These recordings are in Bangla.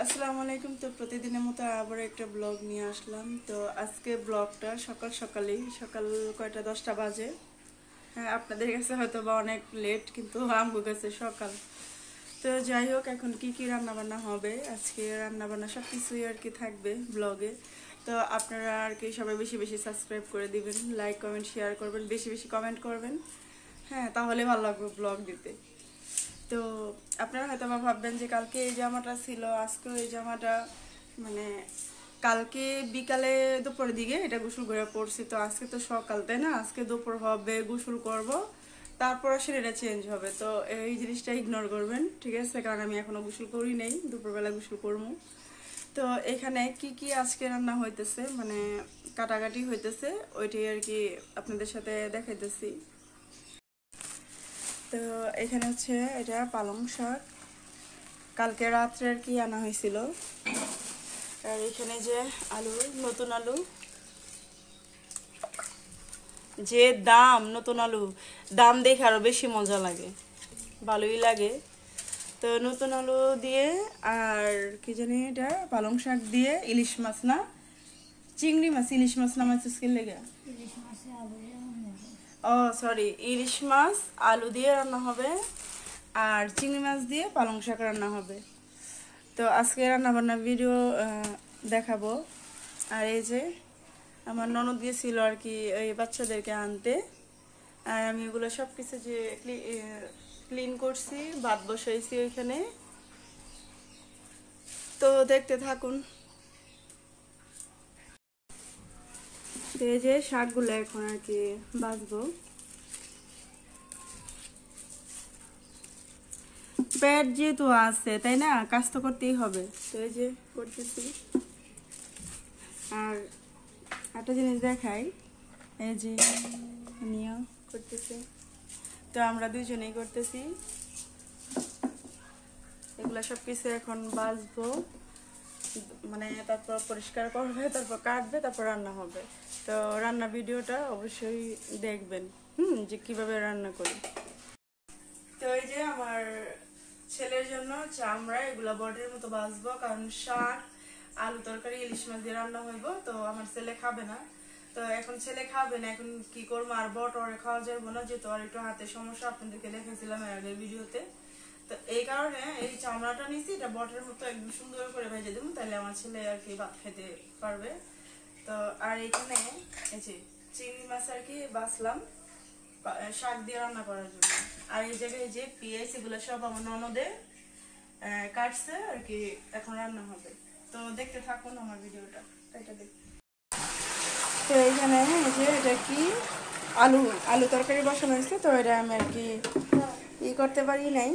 আসসালামু আলাইকুম। তো প্রতিদিনের মতো আবার একটা ব্লগ নিয়ে আসলাম। তো আজকে ব্লগটা সকাল কয়টা 10টা বাজে। হ্যাঁ, আপনাদের কাছে হয়তো বা অনেক লেট, কিন্তু আমার কাছে সকাল। তো যাই হোক, এখন কি কি রান্না বান্না হবে, আজকে রান্না বান্না সব কিছুই আর কি থাকবে ব্লগে। তো আপনারা আর কি সবাই বেশি বেশি সাবস্ক্রাইব করে দিবেন, লাইক কমেন্ট শেয়ার করবেন, বেশি বেশি কমেন্ট করবেন। হ্যাঁ, তাহলে ভালো লাগবে ব্লগ দিতে। তো আপনারা হয়তো বা ভাববেন যে কালকে এই জামাটা ছিল, আজকে এই জামাটা, মানে কালকে বিকালে দুপুরের দিকে এটা গোসল করে পড়ছি, তো আজকে তো সকাল, তাই না? আজকে দুপুর হবে, গোসল করব, তারপর আসলে এটা চেঞ্জ হবে। তো এই জিনিসটা ইগনোর করবেন, ঠিক আছে? কারণ আমি এখনো গোসল করি নেই, দুপুরবেলা গোসল করবো। তো এখানে কি কি আজকে রান্না হইতেছে, মানে কাটাকাটি হইতেছে, ওইটাই আর কি আপনাদের সাথে দেখাইতেছি। তো এখানে হচ্ছে এটা পালং শাক, কালকে রাত্রে আর কি আনা হয়েছিল। আর এখানে যে আলু, নতুন আলু, যে দাম নতুন আলু, দাম দেখে আরো বেশি মজা লাগে, ভালোই লাগে। তো নতুন আলু দিয়ে, আর কি জানি এটা পালং শাক দিয়ে, ইলিশ মাছ না চিংড়ি মাছ, ইলিশ মাছ না মাছ স্কিল লেগে, ও সরি, ইলিশ মাছ আলু দিয়ে রান্না হবে, আর চিংড়ি মাছ দিয়ে পালং শাক রান্না হবে। তো আজকে রান্নাবান্না ভিডিও দেখাবো। আর এই যে আমার ননদ গিয়েছিল আর কি এই বাচ্চাদেরকে আনতে, আর আমি এগুলো সব কিছু যে ক্লিন করছি, ভাত বসাইছি ওইখানে। তো দেখতে থাকুন। তো এই যে শাকগুলো এখন আর কি বাছবো। পেট যেহেতু আছে, তাই না, কাজ তো করতেই হবে। তো এই যে করতেছি। আর একটা জিনিস দেখাই, এই যে নিয়ে করতেছে, তো আমরা দুজনেই করতেছি। এগুলা সব কিছু এখন বাছবো, মানে তারপর পরিষ্কার করবে, তারপর কাটবে, তারপর রান্না হবে। তো রান্না ভিডিওটা অবশ্যই দেখবেন, যে কিভাবে রান্না করি। তো এই যে আমার ছেলের জন্য চামড়া, এগুলা বটের মতো বাছবো, কারণ শাক, আলু তরকারি, ইলিশ মাছ দিয়ে রান্না হইব। তো আমার ছেলে খাবে না, তো এখন ছেলে খাবে না, এখন কি করবো, আর বট ওরে খাওয়া যাবে না, যেহেতু আর একটু হাতের সমস্যা, আপনাদেরকে দেখেছিলাম এর আগের ভিডিওতে। তো এই কারণে এই চামড়াটা নিছি, এটা বটের মতো একদম সুন্দর করে ভেজে দেবো, তাহলে আমার ছেলে আর কি ভাত খেতে পারবে। তো আর এখানে এই যে চিংড়ি মাছ আর কি বাছলাম শাক দিয়ে রান্না করার জন্য। আর এই জায়গায় যে পেঁয়াজ, এগুলো সব আমার ননদে কাটছে আর কি, এখন রান্না হবে। তো দেখতে থাকুন আমার ভিডিওটা, এটা দেখ। তো এইখানে এই যে এটা কি আলু আলু তরকারি বসানো হয়েছে, তো এটা আমি আর কি করতে পারি নাই,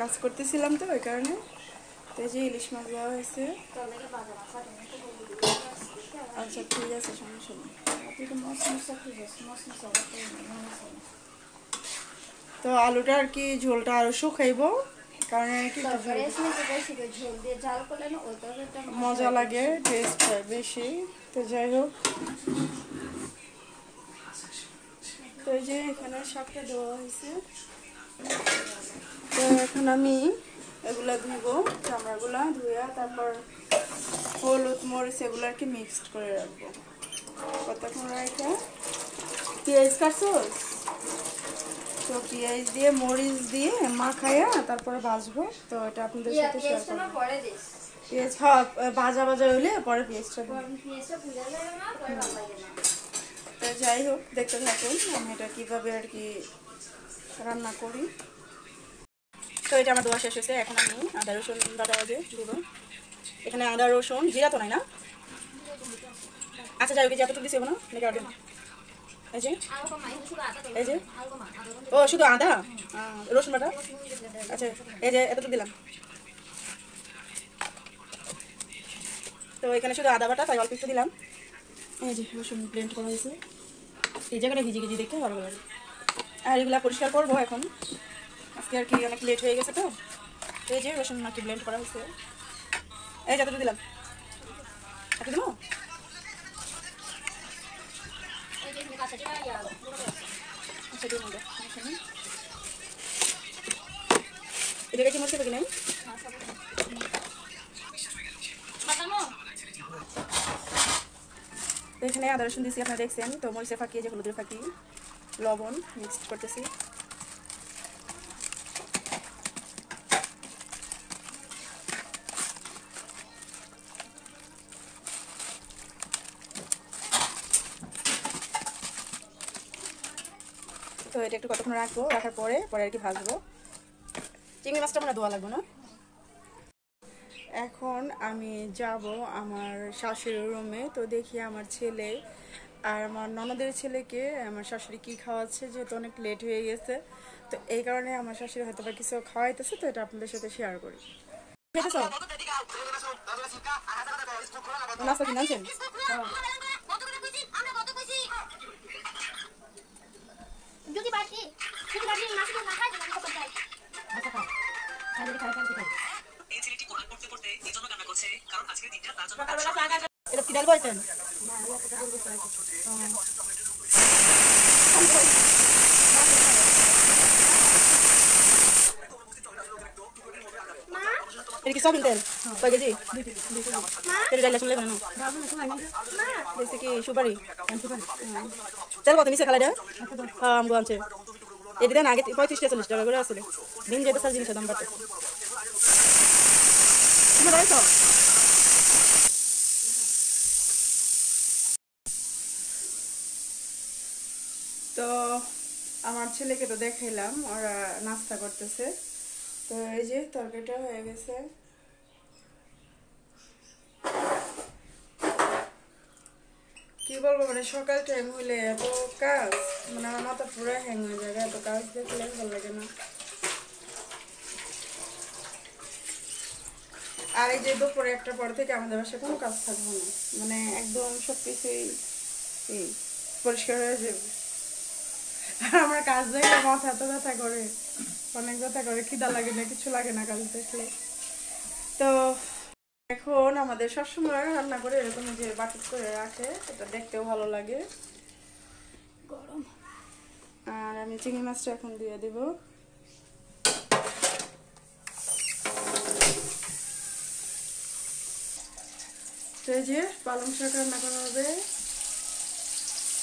কাজ করতেছিলাম তো ওই কারণে। তো এই যে ইলিশ মাছ দেওয়া হয়েছে। আচ্ছা ঠিক আছে, সমস্যা নেই। তো আলুটা আর কি ঝোলটা আরো শুকাইবো, কারণ কি মজা লাগে, টেস্ট হয় বেশি। তো যাই হোক, তো এই যে এখানে শাকটা দেওয়া হয়েছে। তো এখন আমি এগুলা ধুইব, চামড়াগুলা ধুইয়া তারপর হলুদ মরিচ এগুলো আর কি মিক্সড করে রাখবো। কতক্ষণ রাখা পেঁয়াজ কাটছো, তো পেঁয়াজ দিয়ে মরিচ দিয়ে মাখাইয়া তারপরে ভাজবো। তো এটা আপনাদের সাথে শেয়ার করবো। পেঁয়াজ ভাজা ভাজা হইলে পরে পেঁয়াজটা। তো যাই হোক, দেখতে থাকুন আমি এটা কিভাবে আর কি রান্না করি। তো এটা আমার দেওয়া শেষ হয়েছে, এখন আমি আদা রসুন বাটা দিব। এখানে আদা রসুন জিরা তো নাই না, আচ্ছা যাই হোক, যতটুকু দিচ্ছি না এই যে এই যে ও শুধু আদা রসুন বাটা, আচ্ছা এই যে এতটুকু দিলাম। তো এখানে শুধু আদা বাটা, তাই অল্প একটু দিলাম। এই যে রসুন ব্লেন্ড করা হয়েছে, এই জায়গাটা ভিজি ভিজি দেখতে ভালো লাগে। আর এগুলা পরিষ্কার করবো এখন, আজকে আর কি অনেক লেট হয়ে গেছে। তো এই যে রসুন আর কি ব্লেন্ড করা হয়েছে, এই যতটুকু দিলাম, একটু দিলাম। আচ্ছা দিন এটা কি মরতে পারি নাই। এখানে আদা রসুন দিয়েছি, আপনারা দেখছেন। তো মরিচের ফাঁকি, যে হলুদের ফাঁকি, লবণ মিক্সড করতেছি। তো এটা একটু কতক্ষণ রাখবো, রাখার পরে আর কি ভাজবো। চিংড়ি মাছটা মনে ধোয়া লাগবে না। এখন আমি যাব আমার শাশুড়ির রুমে। তো দেখি আমার ছেলে আর আমার ননদের ছেলেকে আমার শাশুড়ি কি খাওয়াচ্ছে, যেহেতু অনেক লেট হয়ে গেছে। তো এই কারণে আমার শাশুড়ি হয়তো বা কিছু খাওয়াইতেছে, তো এটা আপনাদের সাথে শেয়ার করি। নাস্তা কিনে আনছেন? এটা কি ডাল বলছেন? এটা কি সয়াবিন তেল? কয় কেজি? 2 ডাল আসলে কেন? দেখছি কি সুপারি? তেল কত নিচে খালাইটা? হ্যাঁ আমগো আনছে। এটা দেন আগে 35-40 টাকা করে আসলে। দিন যেতে সার জিনিসের দাম বাড়তেছে। তো আমার ছেলেকে তো দেখাইলাম, ওরা নাস্তা করতেছে। তো এই যে তরকারিটা হয়ে গেছে। কি বলবো, মানে সকাল টাইম হইলে এত কাজ, মানে আমার মাথা পুরো হ্যাং হয়ে যাবে। এত কাজ দেখলে ভালো লাগে না। আর এই যে দুপুরে 1টার পর থেকে আমাদের বাসায় কোনো কাজ থাকবে না, মানে একদম সবকিছুই পরিষ্কার হয়ে যাবে। আর আমার কাজ দেখলে মাথা এত ব্যথা করে, অনেক ব্যথা করে, খিদা লাগে না, কিছু লাগে না কাজ দেখলে। তো এখন আমাদের সবসময় রান্না করে এরকম যে বাটিক করে রাখে, এটা দেখতেও ভালো লাগে, গরম। আর আমি চিংড়ি মাছটা এখন দিয়ে দেব। তো এই যে পালং শাক রান্না করা হবে।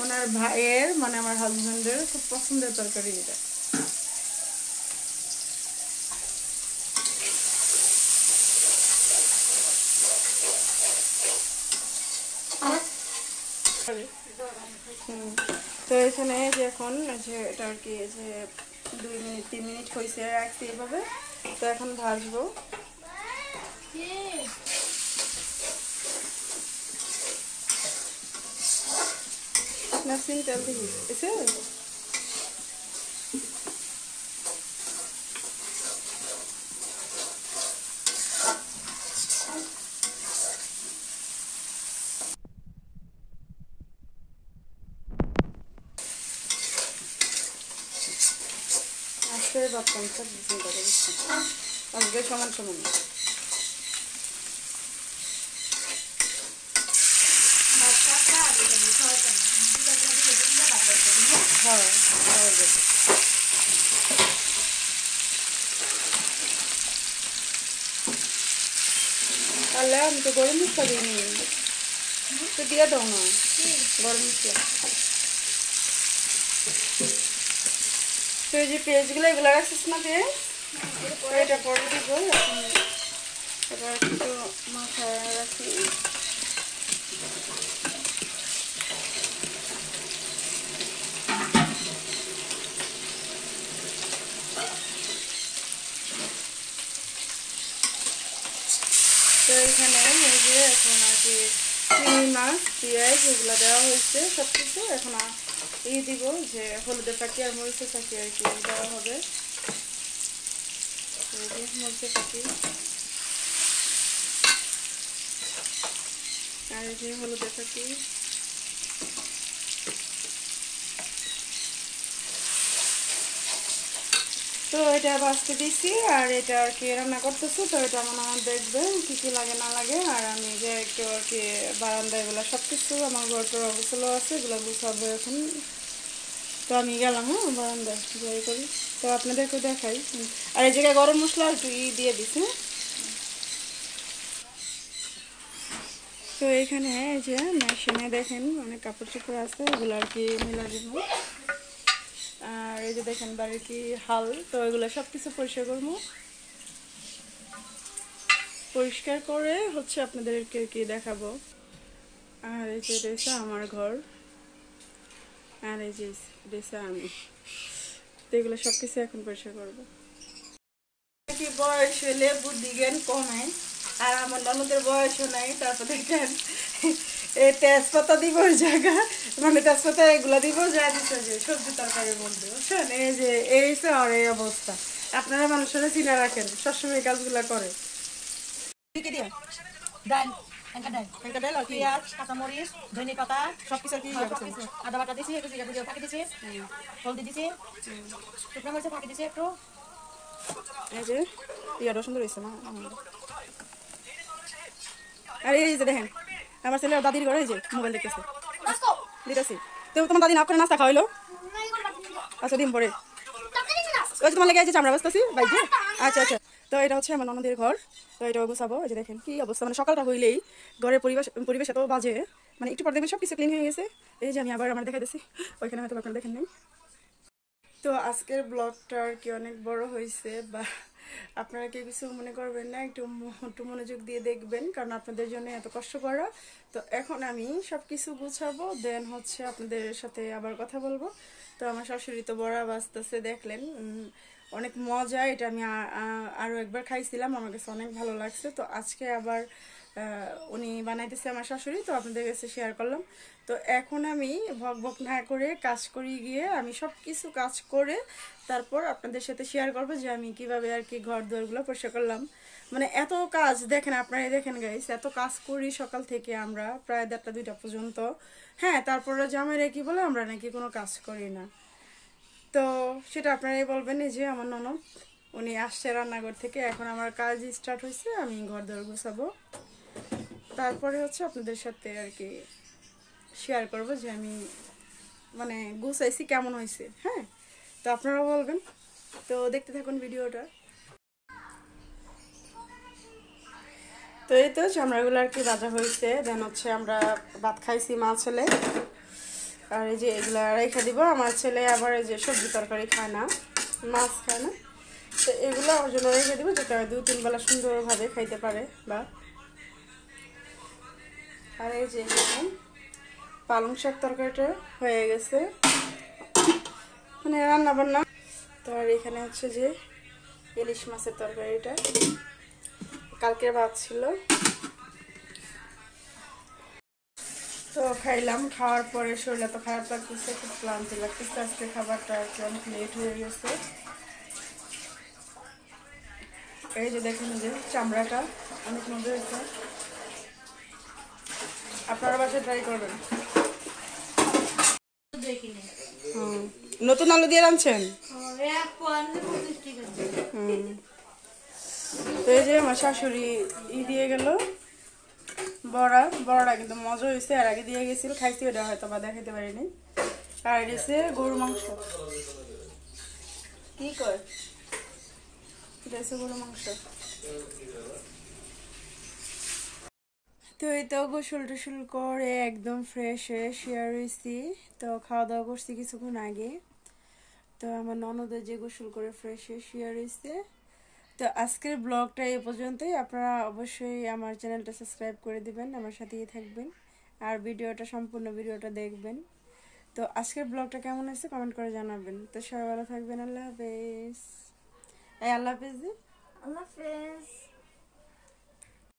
ওনার ভাইয়ের, মানে আমার হাজবেন্ডের খুব পছন্দের তরকারি এটা। তো এখানে যে এখন যে এটা আর কি যে 2-3 মিনিট হয়েছে, রাখছি এভাবে। তো এখন ভাজবো। নাসিন তেল দিবি এসে আজকে বাপ্পান সব চিন্তা করছি, আজকে সমান সমান। হ্যাঁ তাহলে আমি তো গরম মশলা দিইনি, তো দিয়ে দাও না গরম মশলা। তো এই যে পেঁয়াজগুলো এগুলো রাখছিস না, পেঁয়াজ এটা পরে দিব। এবার একটু মাথায় রাখি। তো এখানে এই যে এখন আর কি চিংড়ি মাছ, পেঁয়াজ এগুলো দেওয়া হয়েছে সব কিছু। এখন দিব যে হলুদের ফাঁকি আর মরিচের ফাঁকি আর কি দেওয়া হবে। মরিচের ফাঁকি আর এই যে হলুদের ফাঁকি। তো এটা ভাজতে দিছি, আর এটা আর কি রান্না করতেছি। তো এটা আমার দেখবে কি কি লাগে না লাগে। আর আমি যে একটু আর কি বারান্দা এগুলো সব কিছু আমার ঘরটার অবস্থা আছে, এগুলো গুছাবো এখন। তো আমি গেলাম, হ্যাঁ বারান্দায় যাই করি। তো আপনাদেরকে দেখাই। আর এই জায়গায় গরম মশলা একটু দিয়ে দিস। হ্যাঁ তো এখানে এই যে মেশিনে দেখেন অনেক কাপড় চোপড় আছে, এগুলো আর কি মেলা দিব। আর এই যে দেখেন বাড়ির কি হাল, তো এগুলো সব কিছু পরিষ্কার করবো। পরিষ্কার করে হচ্ছে আপনাদেরকে কি দেখাবো। আর এই যে রয়েছে আমার ঘর, আর এই যে রয়েছে আমি। তো এগুলো সব কিছু এখন পরিষ্কার করবো। কি বয়স হলে বুদ্ধি জ্ঞান কমে, আর আমার ননদের বয়সও নাই। তারপর দেখেন এই তেজপাতা দিব ওই জায়গা, মানে তেজপাতা এগুলা দিব যা দিচ্ছে যে সবজি তরকারির মধ্যে, বুঝছেন? এই যে এই আর এই অবস্থা। আপনারা মানুষের চিনা রাখেন, সবসময় কাজগুলা করে। কি দিয়া ডাল, ডাল, একটা ডাল আর কি পেঁয়াজ, কাঁচামরিচ, ধনে পাতা, সবকিছু আর কি সবকিছু। আদা বাটা দিছি, একটু জিরা গুঁড়ো ফাঁকি দিছি, হলদি দিছি, শুকনো মরিচ ফাঁকি দিছি একটু। এই যে ইয়াটা সুন্দর হয়েছে না। আর এই যে দেখেন আমার ছেলে দাদির ঘরে এই যে মোবাইল দেখতেছে, দিতেছি। তো তোমার দাদি না করে নাস্তা খাওয়াইলো? আচ্ছা দিন পরে ওই যে তোমার লেগে আছে চামড়া বসতেছি বাইকে। আচ্ছা আচ্ছা, তো এটা হচ্ছে আমার ননদের ঘর। তো এটা গুছাবো। এই যে দেখেন কি অবস্থা, মানে সকালটা হইলেই ঘরের পরিবেশ এত বাজে, মানে একটু পরে দেখবেন সব কিছু ক্লিন হয়ে গেছে। এই যে আমি আবার আমার দেখাইতেছি, ওইখানে হয়তো আপনারা দেখেন নাই। তো আজকের ব্লগটা আর কি অনেক বড় হয়েছে, বা আপনারা কেউ কিছু মনে করবেন না, একটু মনোযোগ দিয়ে দেখবেন, কারণ আপনাদের জন্য এত কষ্ট করা। তো এখন আমি সব কিছু গুছাবো, দেন হচ্ছে আপনাদের সাথে আবার কথা বলবো। তো আমার শাশুড়ি তো বড়া বাজতেছে দেখলেন, অনেক মজা। এটা আমি আরও একবার খাইছিলাম, আমার কাছে অনেক ভালো লাগছে। তো আজকে আবার উনি বানাইতেছে আমার শাশুড়ি, তো আপনাদের কাছে শেয়ার করলাম। তো এখন আমি ভক ভক না করে কাজ করি গিয়ে, আমি সব কিছু কাজ করে তারপর আপনাদের সাথে শেয়ার করবো যে আমি কিভাবে আর কি ঘর দুয়ারগুলো পরিষ্কার করলাম। মানে এত কাজ দেখেন, আপনারাই দেখেন গাইস, এত কাজ করি সকাল থেকে আমরা প্রায় 1টা 2টা পর্যন্ত। হ্যাঁ, তারপরে জামাইরা কি বলে আমরা নাকি কোনো কাজ করি না। তো সেটা আপনারাই বলবেন। এই যে আমার ননদ, উনি আসছে রান্নাঘর থেকে, এখন আমার কাজ স্টার্ট হয়েছে, আমি ঘর দর গুছাবো। তারপরে হচ্ছে আপনাদের সাথে আর কি শেয়ার করবো যে আমি মানে গুছাইছি কেমন হয়েছে। হ্যাঁ, তো আপনারাও বলবেন। তো দেখতে থাকুন ভিডিওটা। তো এই তো চামড়াগুলো আর কি ভাজা হয়েছে, দেন হচ্ছে আমরা ভাত খাইছি মা ছেলে। আর এই যে এগুলা রেখে দিব, আমার ছেলে আবার এই যে সবজি তরকারি খায় না, মাছ খায় না, তো এগুলো ওর জন্য রেখে দিব, যাতে 2-3 বেলা সুন্দরভাবে খাইতে পারে। বা আর এই যে পালং শাক তরকারিটা হয়ে গেছে, মানে রান্না বান্না। তো আর এখানে হচ্ছে যে ইলিশ মাছের তরকারিটা, কালকের ভাত ছিল। তো খাইলাম, খাওয়ার পরে শরীরটা তো খারাপ লাগতেছে, খুব ক্লান্তি লাগতেছে। আজকে খাবারটা আর কি অনেক লেট হয়ে গেছে। এই যে দেখেন যে চামড়াটা অনেক মজা হয়েছে, আপনারা বাসায় ট্রাই করবেন। নতুন আলু দিয়ে রাঁধছেন? তো এই যে আমার শাশুড়ি দিয়ে গেল বড়াটা কিন্তু মজা হয়েছে, আর আগে দিয়ে গেছিল, খাইছি, ওটা হয়তো বা দেখাতে পারিনি। আর এসে গরু মাংস, কি কয় এটা গরু মাংস। তো এই তো গোসল টোসল করে একদম ফ্রেশ হয়ে শেয়ার হয়েছি। তো খাওয়া দাওয়া করছি কিছুক্ষণ আগে। তো আমার ননদের যে গোসল করে ফ্রেশ হয়ে শেয়ার হয়েছে। তো আজকের ব্লগটা এই পর্যন্তই। আপনারা অবশ্যই আমার চ্যানেলটা সাবস্ক্রাইব করে দিবেন, আমার সাথেই থাকবেন, আর সম্পূর্ণ ভিডিওটা দেখবেন। তো আজকের ব্লগটা কেমন হয়েছে কমেন্ট করে জানাবেন। তো সবাই ভালো থাকবেন। আল্লাহ হাফেজ। আল্লাহ হাফেজ। আল্লাহ হাফেজ।